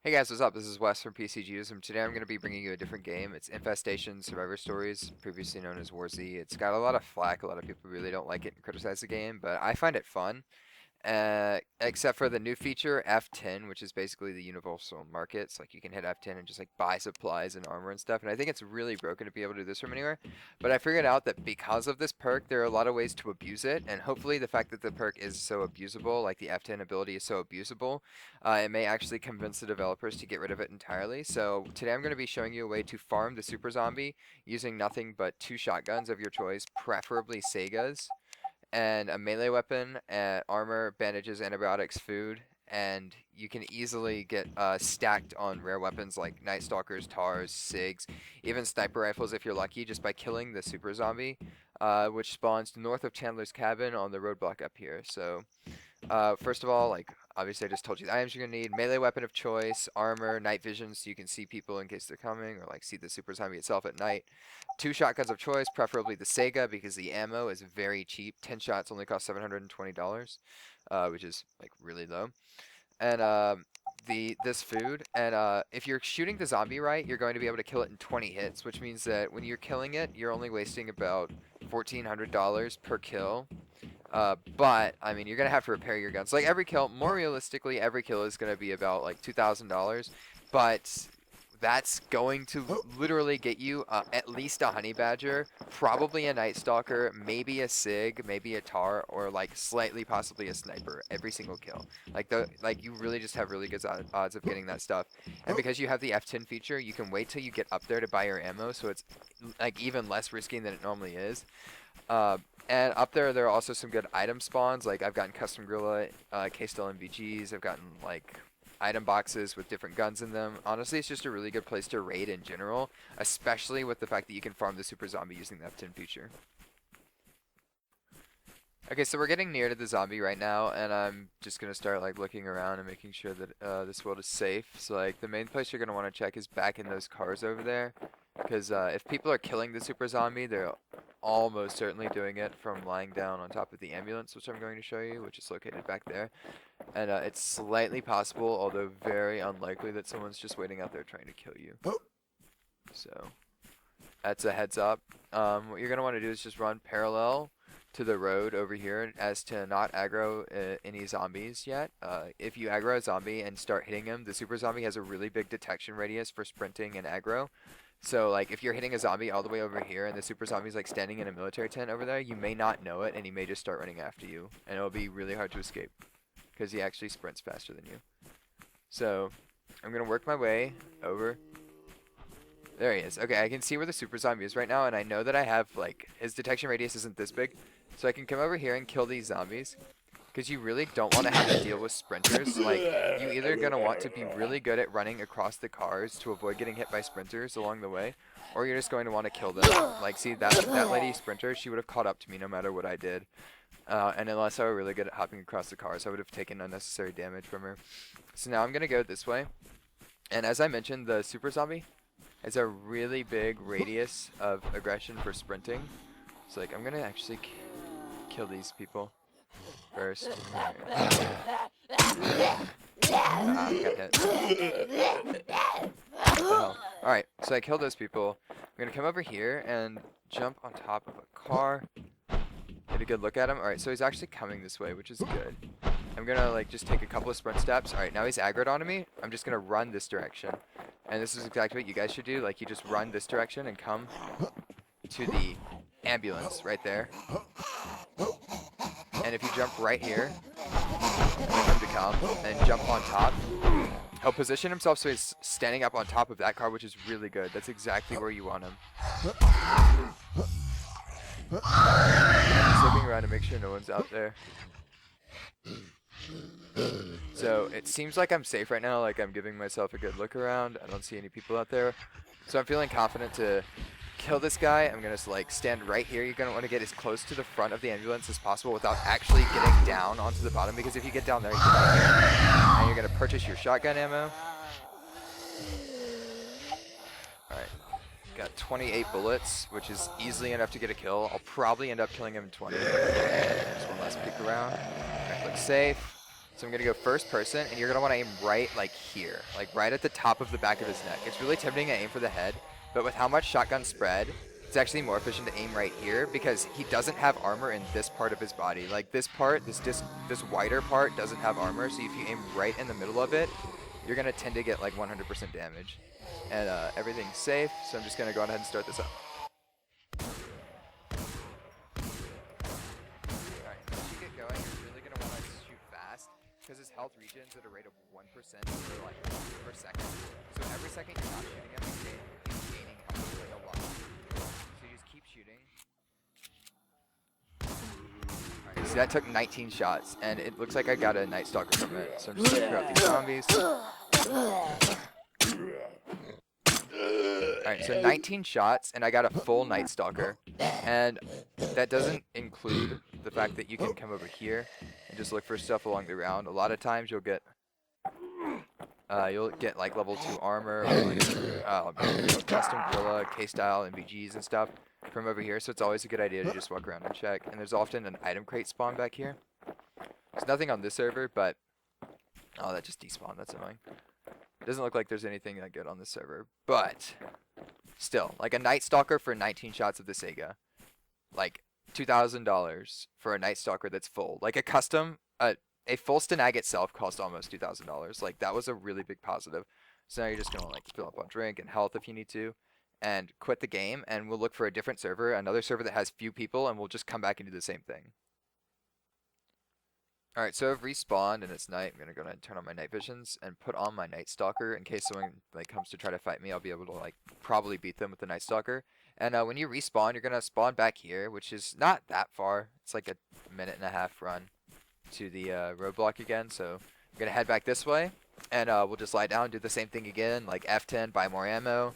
Hey guys, what's up? This is Wes from PCGs, and today I'm going to be bringing you a different game. It's Infestation Survivor Stories, previously known as War Z. It's got a lot of flack. A lot of people really don't like it and criticize the game, but I find it fun. Except for the new feature F10, which is basically the universal markets. Like you can hit F10 and just like buy supplies and armor and stuff. And I think it's really broken to be able to do this from anywhere. But I figured out that because of this perk, there are a lot of ways to abuse it. And hopefully the fact that the perk is so abusable, like the F10 ability is so abusable, it may actually convince the developers to get rid of it entirely. So today I'm going to be showing you a way to farm the super zombie using nothing but 2 shotguns of your choice, preferably Segas, and a melee weapon, armor, bandages, antibiotics, food, and you can easily get stacked on rare weapons like Night Stalkers, TARs, SIGs, even sniper rifles if you're lucky, just by killing the super zombie, which spawns north of Chandler's cabin on the roadblock up here. So first of all, like, obviously I just told you the items you're gonna need: melee weapon of choice, armor, night vision so you can see people in case they're coming, or like see the super zombie itself at night. 2 shotguns of choice, preferably the Sega because the ammo is very cheap. 10 shots only cost $720, which is like really low. And this food, and if you're shooting the zombie right, you're going to be able to kill it in 20 hits, which means that when you're killing it, you're only wasting about $1,400 per kill. But I mean, you're gonna have to repair your guns. Like every kill, more realistically, every kill is gonna be about like $2,000. But that's going to literally get you at least a honey badger, probably a night stalker, maybe a sig, maybe a tar, or like slightly possibly a sniper every single kill. Like you really just have really good odds of getting that stuff. And because you have the F10 feature, you can wait till you get up there to buy your ammo, so it's like even less risky than it normally is. Uh, and up there are also some good item spawns. Like I've gotten custom gorilla, K-Style MVGs. I've gotten like item boxes with different guns in them. Honestly, it's just a really good place to raid in general, especially with the fact that you can farm the super zombie using the F10 feature. Okay, so we're getting near to the zombie right now, and I'm just gonna start like looking around and making sure that this world is safe. So like the main place you're gonna want to check is back in those cars over there, because if people are killing the super zombie, they're almost certainly doing it from lying down on top of the ambulance, which I'm going to show you, which is located back there. And it's slightly possible, although very unlikely, that someone's just waiting out there trying to kill you. So that's a heads up. What you're gonna want to do is just run parallel to the road over here as to not aggro any zombies yet. If you aggro a zombie and start hitting him, the super zombie has a really big detection radius for sprinting and aggro. So like if you're hitting a zombie all the way over here and the super zombie's like standing in a military tent over there, you may not know it and he may just start running after you, and it'll be really hard to escape because he actually sprints faster than you. So I'm gonna work my way over. There he is. Okay, I can see where the super zombie is right now, and I know that I have, like, his detection radius isn't this big, so I can come over here and kill these zombies, because you really don't want to have to deal with sprinters. Like, you either going to want to be really good at running across the cars to avoid getting hit by sprinters along the way, or you're just going to want to kill them. Like, see, that lady sprinter, she would have caught up to me no matter what I did. And unless I were really good at hopping across the cars, I would have taken unnecessary damage from her. So now I'm going to go this way, and as I mentioned, the super zombie has a really big radius of aggression for sprinting. So like I'm gonna actually kill these people first. Got hit. Alright, so I killed those people. I'm gonna come over here and jump on top of a car. Get a good look at him. Alright, so he's actually coming this way, which is good. I'm gonna like just take a couple of sprint steps. Alright, now he's aggroed onto me. I'm just gonna run this direction. And this is exactly what you guys should do. Like, you just run this direction and come to the ambulance right there. And if you jump right here, wait for him to come, and jump on top, he'll position himself so he's standing up on top of that car, which is really good. That's exactly where you want him. I'm just looking around to make sure no one's out there. So it seems like I'm safe right now, like I'm giving myself a good look around. I don't see any people out there. So I'm feeling confident to kill this guy. I'm going to like stand right here. You're going to want to get as close to the front of the ambulance as possible without actually getting down onto the bottom, because if you get down there, and you're going to purchase your shotgun ammo. Alright, got 28 bullets, which is easily enough to get a kill. I'll probably end up killing him in 20. Just one last peek around. Alright, looks safe. So I'm going to go first person, and you're going to want to aim right, like here. Like right at the top of the back of his neck. It's really tempting to aim for the head, but with how much shotgun spread, it's actually more efficient to aim right here because he doesn't have armor in this part of his body. Like this part, this wider part doesn't have armor, so if you aim right in the middle of it, you're going to tend to get like 100% damage. And everything's safe, so I'm just going to go ahead and start this up. Alright, once you get going, you're really going to want to shoot fast because his health regens at a rate of 1% per second. So every second you're not shooting him, he's gaining health like a lot. So you just keep shooting. Alright, so that took 19 shots, and it looks like I got a Night Stalker from it. So I'm just going to clear out these zombies. Alright, so 19 shots, and I got a full Night Stalker. And that doesn't include the fact that you can come over here and just look for stuff along the ground. A lot of times you'll get like level 2 armor, or like, custom gorilla, K-style, MVGs and stuff from over here. So it's always a good idea to just walk around and check. And there's often an item crate spawn back here. There's nothing on this server, but oh, that just despawned. That's annoying. It doesn't look like there's anything that good on this server, but still, like a Night Stalker for 19 shots of the Sega, like $2,000 for a Night Stalker that's full. Like a custom, a full Stanag itself cost almost $2,000. Like that was a really big positive. So now you're just gonna like fill up on drink and health if you need to, and quit the game, and we'll look for a different server, another server that has few people, and we'll just come back and do the same thing. Alright, so I've respawned and it's night. I'm gonna go ahead and turn on my night visions and put on my Night Stalker in case someone like comes to try to fight me. I'll be able to like probably beat them with the Night Stalker. And when you respawn, you're gonna spawn back here, which is not that far. It's like a minute-and-a-half run to the roadblock again. So I'm gonna head back this way, and we'll just lie down, do the same thing again, like F10, buy more ammo,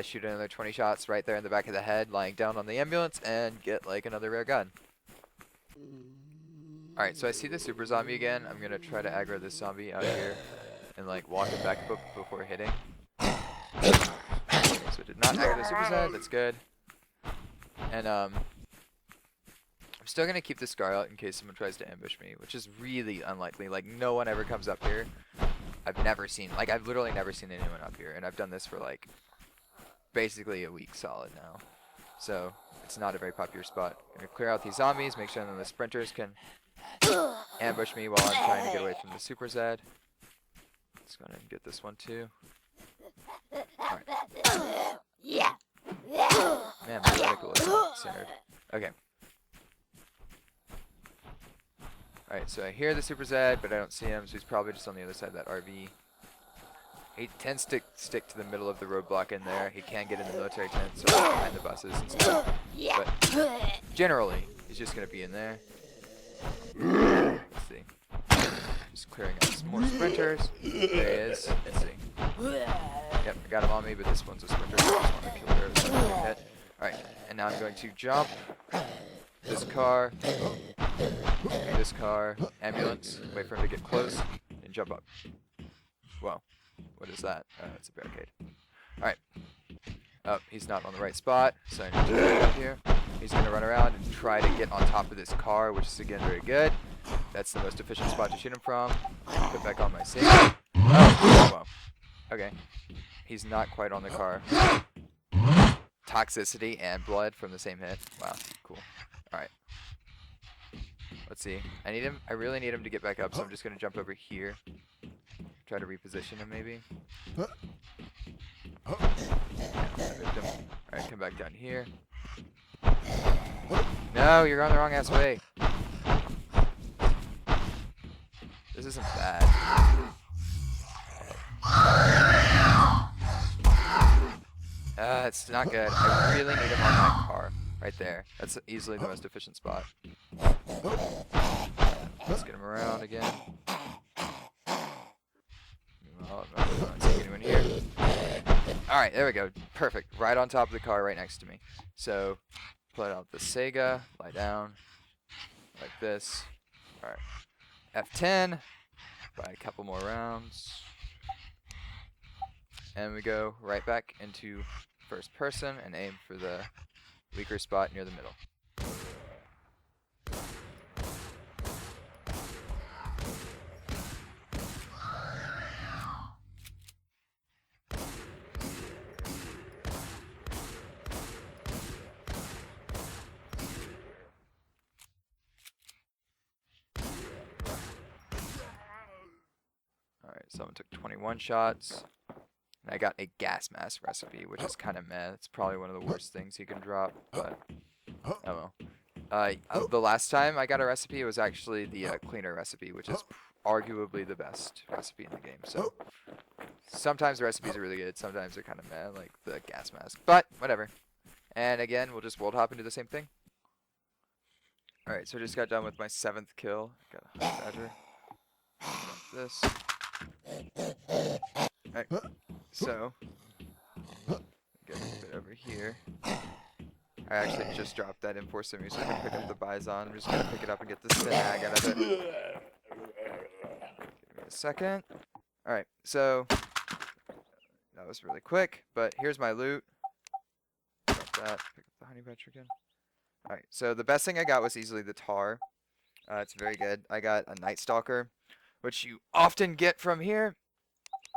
shoot another 20 shots right there in the back of the head, lying down on the ambulance, and get like another rare gun. Alright, so I see the super zombie again. I'm gonna try to aggro this zombie out here and like walk him back before hitting. Okay, so did not aggro the super Z, that's good. And I'm still gonna keep the scar out in case someone tries to ambush me, which is really unlikely. Like no one ever comes up here. I've literally never seen anyone up here, and I've done this for like basically a week solid now. So it's not a very popular spot. I'm gonna clear out these zombies, make sure none of the sprinters can ambush me while I'm trying to get away from the Super Z. Let's go ahead and get this one too. Alright. Man, my reticle is centered. Okay. Alright, so I hear the Super Z, but I don't see him, so he's probably just on the other side of that RV. He tends to stick to the middle of the roadblock in there. He can get in the military tent, so behind the buses and stuff. But generally, he's just going to be in there. Let's see. Just clearing out some more sprinters. There he is. Let's see. Yep, I got him on me, but this one's a sprinter. So I just want to kill her so I don't get hit. Alright, and now I'm going to jump. This car. This car. Ambulance. Wait for him to get close. And jump up. Whoa. What is that? It's a barricade. Alright. Oh, he's not on the right spot, so I need to get up here. He's going to run around and try to get on top of this car, which is again very good. That's the most efficient spot to shoot him from. Put back on my safety. Oh, whoa. Okay. He's not quite on the car. Toxicity and blood from the same hit. Wow, cool. Alright. Let's see. I really need him to get back up, so I'm just going to jump over here. Try to reposition him, maybe. Alright, come back down here. No, you're going the wrong ass way. This isn't bad. It's not good. I really need him on that car. Right there. That's easily the most efficient spot. Let's get him around again. Oh, no, I don't see anyone here. Alright, there we go. Perfect. Right on top of the car, right next to me. So, pull out the Sega, lie down, like this. Alright. F10. Buy a couple more rounds. And we go right back into first person and aim for the weaker spot near the middle. Someone took 21 shots. And I got a gas mask recipe, which is kind of meh. It's probably one of the worst things you can drop, but oh well. The last time I got a recipe, it was actually the cleaner recipe, which is arguably the best recipe in the game. So sometimes the recipes are really good, sometimes they're kind of meh, like the gas mask. But whatever. And again, we'll just world hop and do the same thing. Alright, so I just got done with my 7th kill. Got a honey badger. This. Alright, so get a bit over here. I actually just dropped that M4 Simi, so I can pick up the Bison. I'm just gonna pick it up and get the snag out of it. Give me a second. Alright, so that was really quick, but here's my loot. Drop that, pick up the honey badger again. Alright, so the best thing I got was easily the tar. It's very good. I got a Night Stalker, which you often get from here.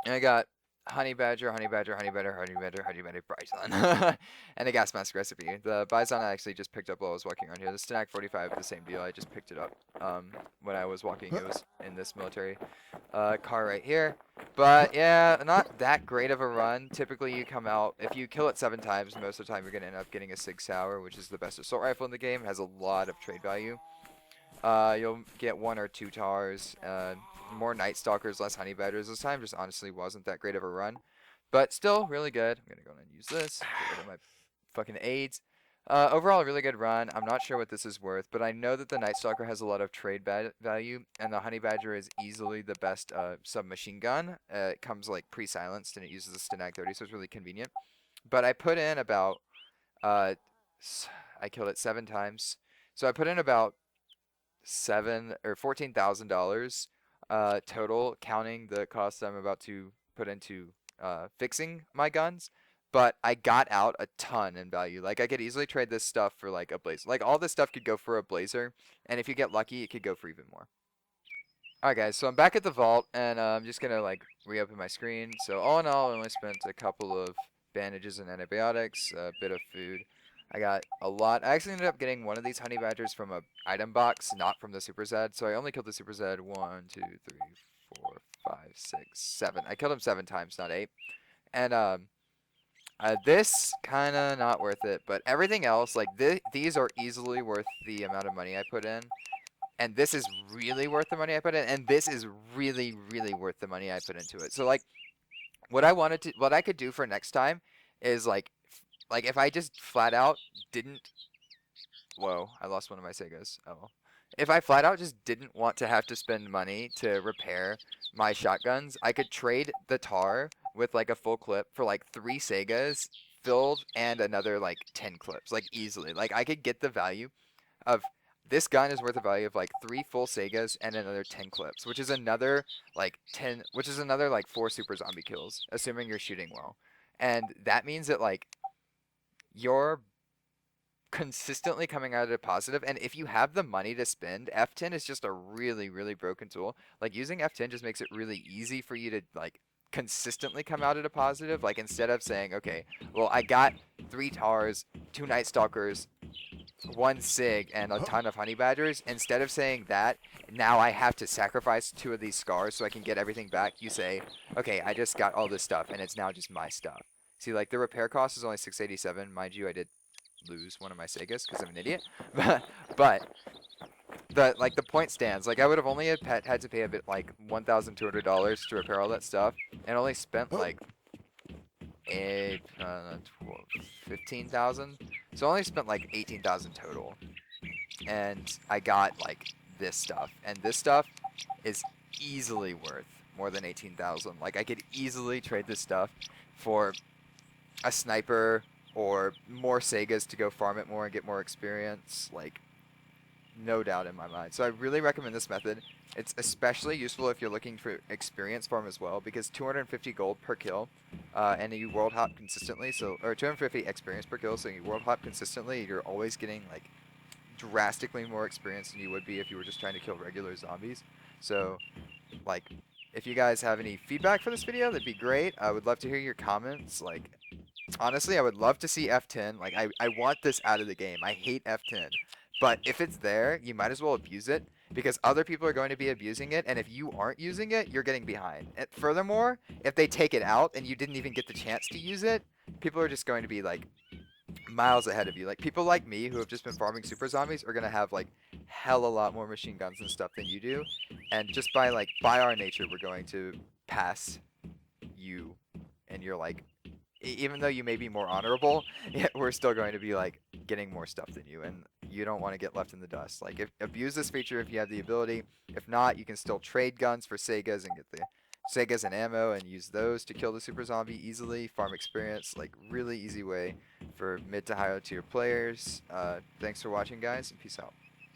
And I got honey badger, honey badger, honey badger, honey badger, honey badger, bison, and a gas mask recipe. The bison I actually just picked up while I was walking around here. The Stanak 45, the same deal. I just picked it up when I was walking. It was in this military car right here. But yeah, not that great of a run. Typically, you come out if you kill it 7 times. Most of the time, you're gonna end up getting a Sig Sauer, which is the best assault rifle in the game. It has a lot of trade value. You'll get 1 or 2 tars. More Night Stalkers, less Honey Badgers. This time just honestly wasn't that great of a run. But still, really good. I'm going to go and use this. Get rid of my fucking aids. Overall, a really good run. I'm not sure what this is worth, but I know that the Night Stalker has a lot of trade value, and the Honey Badger is easily the best submachine gun. It comes like pre-silenced, and it uses the Stanak 30, so it's really convenient. But I put in about... I killed it 7 times. So I put in about $14,000 total, counting the costs I'm about to put into fixing my guns. But I got out a ton in value. Like, I could easily trade this stuff for like a blazer. Like, all this stuff could go for a blazer, and if you get lucky, it could go for even more. Alright guys, so I'm back at the vault, and I'm just gonna like reopen my screen. So all in all, I only spent a couple of bandages and antibiotics, a bit of food. I got a lot. I actually ended up getting one of these honey badgers from a item box, not from the Super Zed. So I only killed the Super Zed 1, 2, 3, 4, 5, 6, 7. I killed him 7 times, not 8. And this kinda not worth it, but everything else, like these are easily worth the amount of money I put in. And this is really worth the money I put in, and this is really, really worth the money I put into it. So like, what I could do for next time is like if I just flat out didn't, whoa, I lost one of my Segas. Oh well. If I flat out just didn't want to have to spend money to repair my shotguns, I could trade the tar with like a full clip for like 3 Segas filled and another like 10 clips, like easily. Like I could get the value of this gun is worth a value of like 3 full Segas and another 10 clips, which is another like 4 super zombie kills, assuming you're shooting well. And that means that like you're consistently coming out at a positive, and if you have the money to spend, F10 is just a really, really broken tool. Like using F10 just makes it really easy for you to like consistently come out at a positive. Like instead of saying, okay, well I got 3 tars, 2 Night Stalkers, 1 Sig, and a ton of Honey Badgers, instead of saying that, now I have to sacrifice 2 of these scars so I can get everything back, you say, okay, I just got all this stuff, and it's now just my stuff. See, like the repair cost is only 687. Mind you, I did lose one of my Segas because I'm an idiot. But the point stands. Like I would have only had to pay a bit like $1,200 to repair all that stuff, and only spent like 15,000. So I only spent like 18,000 total, and I got like this stuff, and this stuff is easily worth more than 18,000. Like I could easily trade this stuff for a sniper or more Segas to go farm it more and get more experience, like no doubt in my mind. So I really recommend this method. It's especially useful if you're looking for experience farm as well, because 250 gold per kill, and you world hop consistently, so or 250 experience per kill, so you world hop consistently, you're always getting like drastically more experience than you would be if you were just trying to kill regular zombies. So like, if you guys have any feedback for this video, that'd be great. I would love to hear your comments. Like, honestly, I would love to see F10. Like, I want this out of the game. I hate F10. But if it's there, you might as well abuse it. because other people are going to be abusing it, and if you aren't using it, you're getting behind. And furthermore, if they take it out and you didn't even get the chance to use it, people are just going to be like miles ahead of you. Like people like me who have just been farming super zombies are gonna have like hell a lot more machine guns and stuff than you do, and just by our nature, we're going to pass you, and you're like even though you may be more honorable, yeah, we're still going to be like getting more stuff than you, and you don't want to get left in the dust. Like, abuse this feature if you have the ability. If not, you can still trade guns for Segas and get the Segas and ammo and use those to kill the super zombie easily. Farm experience, like really easy way for mid to higher tier players. Thanks for watching, guys, and peace out.